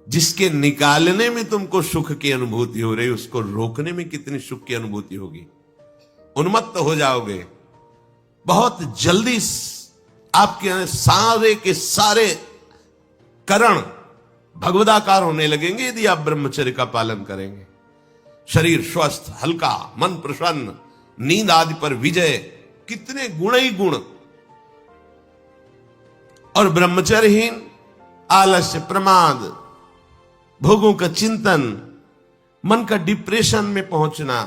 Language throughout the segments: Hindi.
जिसके निकालने में तुमको सुख की अनुभूति हो रही, उसको रोकने में कितनी सुख की अनुभूति होगी। उन्मत्त हो जाओगे, बहुत जल्दी आपके सारे के सारे करण भगवदाकार होने लगेंगे यदि आप ब्रह्मचर्य का पालन करेंगे। शरीर स्वस्थ, हल्का, मन प्रसन्न, नींद आदि पर विजय, कितने गुण ही गुण। और ब्रह्मचर्यहीन आलस्य, प्रमाद, भोगों का चिंतन, मन का डिप्रेशन में पहुंचना,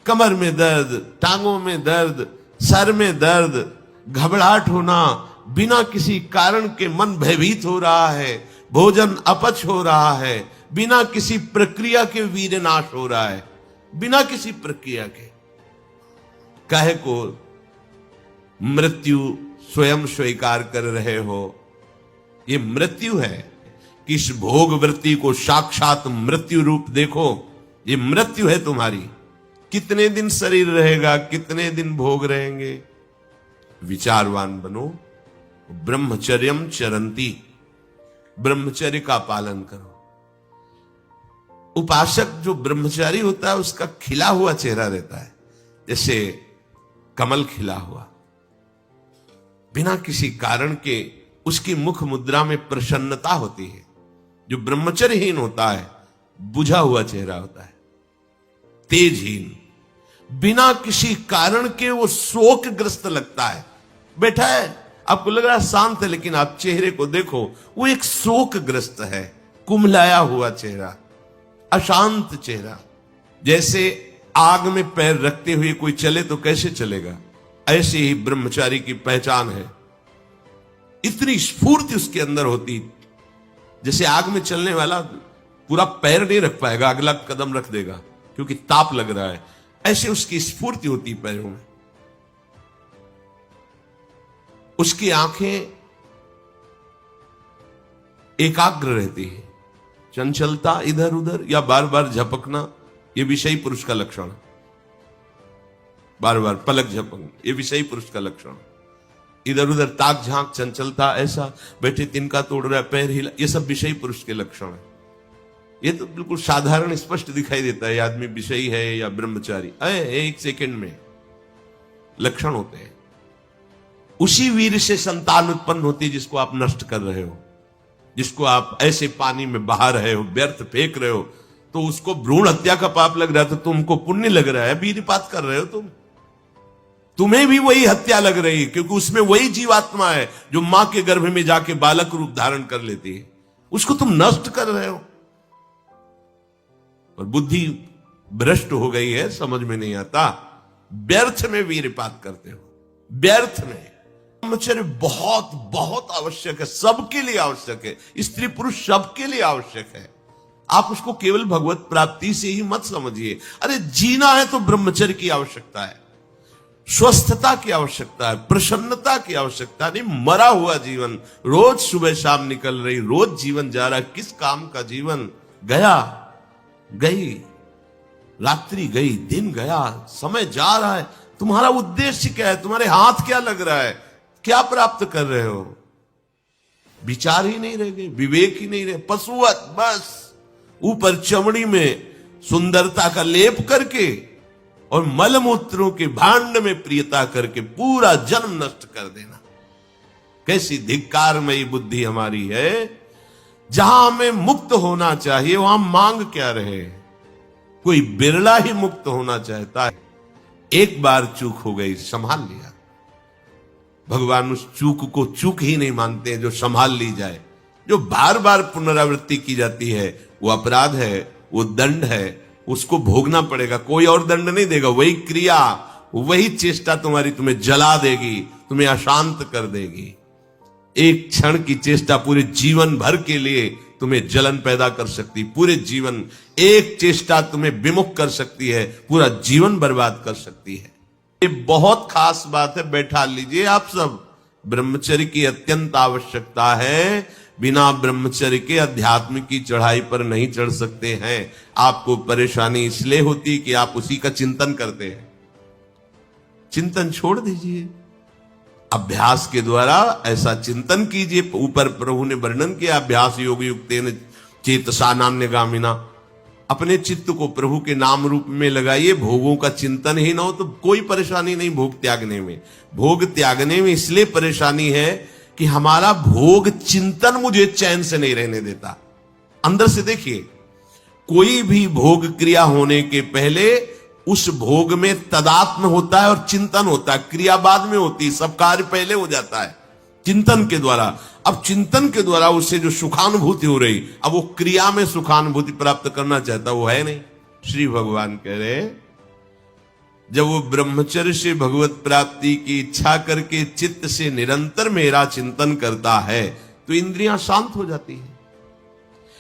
कमर में दर्द, टांगों में दर्द, सर में दर्द, घबराहट होना, बिना किसी कारण के मन भयभीत हो रहा है, भोजन अपच हो रहा है, बिना किसी प्रक्रिया के वीरनाश हो रहा है, बिना किसी प्रक्रिया के। काहे को मृत्यु स्वयं स्वीकार कर रहे हो। ये मृत्यु है कि इस भोग वृत्ति को साक्षात मृत्यु रूप देखो। ये मृत्यु है तुम्हारी। कितने दिन शरीर रहेगा, कितने दिन भोग रहेंगे। विचारवान बनो। ब्रह्मचर्यम चरंती, ब्रह्मचर्य का पालन करो। उपासक जो ब्रह्मचारी होता है उसका खिला हुआ चेहरा रहता है, जैसे कमल खिला हुआ, बिना किसी कारण के उसकी मुख मुद्रा में प्रसन्नता होती है। जो ब्रह्मचर्यहीन होता है बुझा हुआ चेहरा होता है, तेजहीन, बिना किसी कारण के वो शोकग्रस्त लगता है। बैठा है, आपको लग रहा है शांत है, लेकिन आप चेहरे को देखो, वो एक शोकग्रस्त है, कुम्हलाया हुआ चेहरा, अशांत चेहरा। जैसे आग में पैर रखते हुए कोई चले तो कैसे चलेगा, ऐसे ही ब्रह्मचारी की पहचान है। इतनी स्फूर्ति उसके अंदर होती, जैसे आग में चलने वाला पूरा पैर नहीं रख पाएगा, अगला कदम रख देगा क्योंकि ताप लग रहा है, ऐसे उसकी स्फूर्ति होती पैरों में। उसकी आंखें एकाग्र रहती है, चंचलता इधर उधर या बार बार झपकना यह विषयी पुरुष का लक्षण। बार बार पलक झपकना यह विषयी पुरुष का लक्षण। इधर उधर ताक झांक, चंचलता, ऐसा बैठे तिनका तोड़ रहा है, पैर हिला, ये सब विषयी पुरुष के लक्षण है। ये तो बिल्कुल साधारण स्पष्ट दिखाई देता है आदमी विषयी है या ब्रह्मचारी। एक सेकंड में लक्षण होते हैं। उसी वीर से संतान उत्पन्न होती है जिसको आप नष्ट कर रहे हो, जिसको आप ऐसे पानी में बहा रहे हो, व्यर्थ फेंक रहे हो, तो उसको भ्रूण हत्या का पाप लग रहा है तो तुमको पुण्य लग रहा है, वीरपात कर रहे हो तुम्हें भी वही हत्या लग रही है, क्योंकि उसमें वही जीवात्मा है जो मां के गर्भ में जाके बालक रूप धारण कर लेती है, उसको तुम नष्ट कर रहे हो। और बुद्धि भ्रष्ट हो गई है, समझ में नहीं आता, व्यर्थ में वीरपात करते हो, व्यर्थ में। ब्रह्मचर्य बहुत बहुत आवश्यक है, सबके लिए आवश्यक है, स्त्री पुरुष सबके लिए आवश्यक है। आप उसको केवल भगवत प्राप्ति से ही मत समझिए। अरे जीना है तो ब्रह्मचर्य की आवश्यकता है, स्वस्थता की आवश्यकता है, प्रसन्नता की आवश्यकता नहीं। मरा हुआ जीवन, रोज सुबह शाम निकल रही, रोज जीवन जा रहा है, किस काम का जीवन। गया गई, रात्रि गई, दिन गया, समय जा रहा है। तुम्हारा उद्देश्य क्या है, तुम्हारे हाथ क्या लग रहा है, क्या प्राप्त कर रहे हो। विचार ही नहीं रह गए, विवेक ही नहीं रहे, पशुवत बस ऊपर चमड़ी में सुंदरता का लेप करके और मलमूत्रों के भांड में प्रियता करके पूरा जन्म नष्ट कर देना। कैसी धिक्कारमयी बुद्धि हमारी है। जहां हमें मुक्त होना चाहिए वहां मांग क्या रहे। कोई बिरला ही मुक्त होना चाहता है। एक बार चूक हो गई, संभाल लिया। भगवान उस चूक को चूक ही नहीं मानते हैं जो संभाल ली जाए। जो बार बार पुनरावृत्ति की जाती है वो अपराध है, वो दंड है, उसको भोगना पड़ेगा। कोई और दंड नहीं देगा, वही क्रिया, वही चेष्टा तुम्हें जला देगी, तुम्हें अशांत कर देगी। एक क्षण की चेष्टा पूरे जीवन भर के लिए तुम्हें जलन पैदा कर सकती, पूरे जीवन। एक चेष्टा तुम्हें विमुख कर सकती है, पूरा जीवन बर्बाद कर सकती है। ये बहुत खास बात है, बैठा लीजिए आप सब। ब्रह्मचर्य की अत्यंत आवश्यकता है। बिना ब्रह्मचर्य के अध्यात्म की चढ़ाई पर नहीं चढ़ सकते हैं। आपको परेशानी इसलिए होती कि आप उसी का चिंतन करते हैं। चिंतन छोड़ दीजिए, अभ्यास के द्वारा ऐसा चिंतन कीजिए। ऊपर प्रभु ने वर्णन किया, अभ्यास योग युक्तेन चेतसा नान्यगामिना, अपने चित्त को प्रभु के नाम रूप में लगाइए। भोगों का चिंतन ही ना हो तो कोई परेशानी नहीं भोग त्यागने में। भोग त्यागने में इसलिए परेशानी है कि हमारा भोग चिंतन मुझे चैन से नहीं रहने देता। अंदर से देखिए, कोई भी भोग क्रिया होने के पहले उस भोग में तदात्म होता है और चिंतन होता है। क्रिया बाद में होती है, सब कार्य पहले हो जाता है चिंतन के द्वारा। अब चिंतन के द्वारा उससे जो सुखानुभूति हो रही, अब वो क्रिया में सुखानुभूति प्राप्त करना चाहता, वो है नहीं। श्री भगवान कह रहे, जब वो ब्रह्मचर्य से भगवत प्राप्ति की इच्छा करके चित्त से निरंतर मेरा चिंतन करता है तो इंद्रियां शांत हो जाती है।